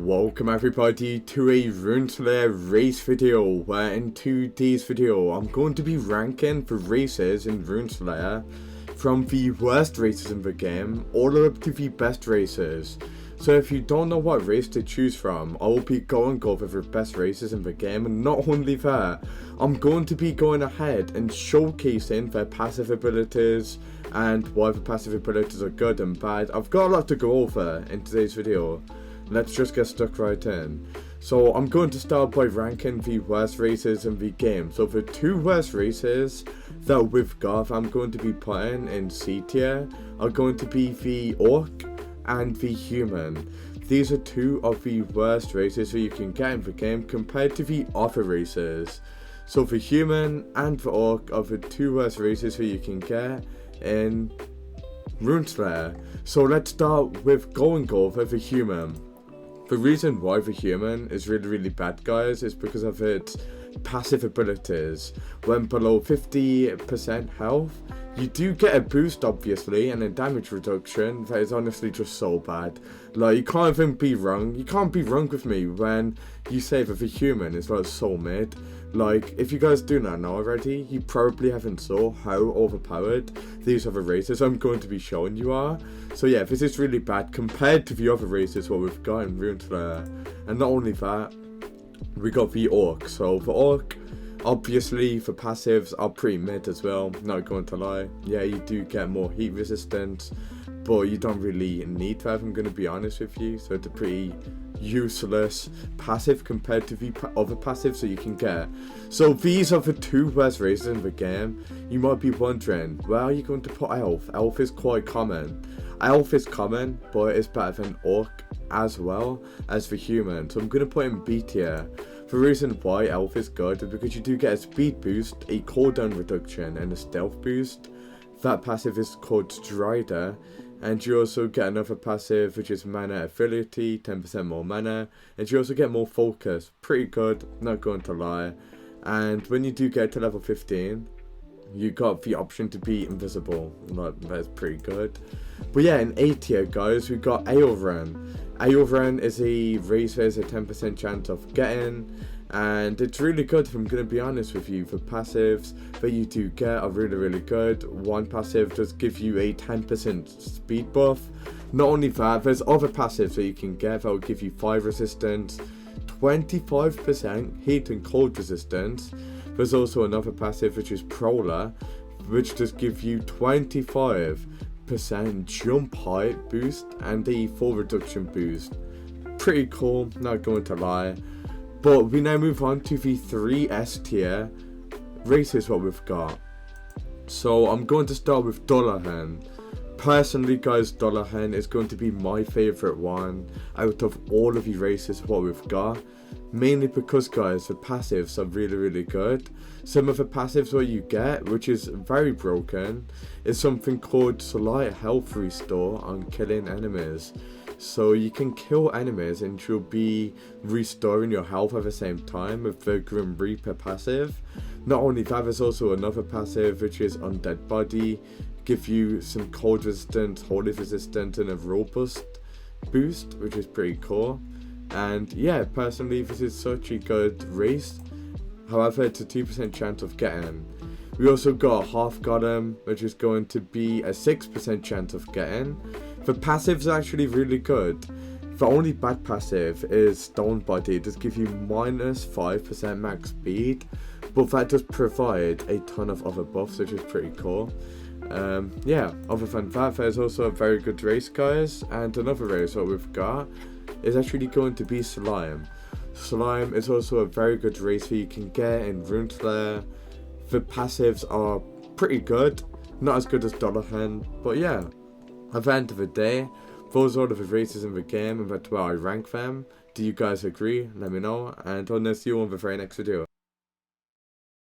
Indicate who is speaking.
Speaker 1: Welcome everybody to a Rune race video, where in today's video I'm going to be ranking the races in Rune from the worst races in the game all the way up to the best races. So if you don't know what race to choose from, I will be going over the best races in the game, and not only that, I'm going to be going ahead and showcasing their passive abilities and why the passive abilities are good and bad. I've got a lot to go over in today's video. Let's just get stuck right in. So I'm going to start by ranking the worst races in the game. So the two worst races that we've got I'm going to be putting in C tier are going to be the Orc and the Human. These are two of the worst races that you can get in the game compared to the other races. So the Human and the Orc are the two worst races that you can get in Rune. So let's start with going over the Human. The reason why the Human is really bad, guys, is because of its passive abilities. When below 50% health, you do get a boost, obviously, and a damage reduction that is honestly just so bad. Like, you can't even be wrong. You can't be wrong with me when you say that the Human is like so mid. Like, if you guys do not know already, you probably haven't saw how overpowered these other races I'm going to be showing you are. So yeah, this is really bad compared to the other races what we've got in Rune. And not only that, we got the Orc. So the Orc, obviously the passives are pretty mid as well, not going to lie. Yeah, you do get more heat resistance, but you don't really need that, I'm going to be honest with you. So it's a pretty useless passive compared to the other passives that you can get. So these are the two worst races in the game. You might be wondering, where are you going to put Elf? Elf is quite common. Elf is common, but it's better than Orc as well as the Human. So I'm going to put in B tier. The reason why Elf is good is because you do get a speed boost, a cooldown reduction, and a stealth boost. That passive is called Strider. And you also get another passive, which is mana affinity, 10% more mana. And you also get more focus. Pretty good, not going to lie. And when you do get to level 15, you got the option to be invisible. Like, that's pretty good. But yeah, in A tier, guys, we got Rune. Rune is a race there's a 10% chance of getting. And it's really good, if I'm going to be honest with you. The passives that you do get are really good. One passive does give you a 10% speed buff. Not only that, there's other passives that you can get that will give you fire resistance, 25% heat and cold resistance. There's also another passive which is Prowler, which does give you 25% jump height boost and a fall reduction boost. Pretty cool, not going to lie. But we now move on to the 3 S tier races what we've got. So I'm going to start with Dullahan. Personally, guys, Dullahan is going to be my favourite one out of all of the races what we've got. Mainly because, guys, the passives are really good. Some of the passives what you get, which is very broken, is something called Slight Health Restore on killing enemies. So you can kill enemies and you'll be restoring your health at the same time with the Grim Reaper passive. Not only that, there's also another passive which is Undead Body. Give you some cold resistance, holy resistance, and a robust boost, which is pretty cool. And yeah, personally, this is such a good race. However, it's a 2% chance of getting. We also got Half Golem, which is going to be a 6% chance of getting. The passives are actually really good. The only bad passive is Stone Body. It does give you minus 5% max speed, but that does provide a ton of other buffs, which is pretty cool. Yeah, other than that, there's also a very good race, guys. And another race that we've got is actually going to be Slime. Slime is also a very good race that you can get in Rune. The passives are pretty good, not as good as Dullahan, but yeah. At the end of the day, those are all of the races in the game and that's where I rank them. Do you guys agree? Let me know, and I'll see you on the very next video.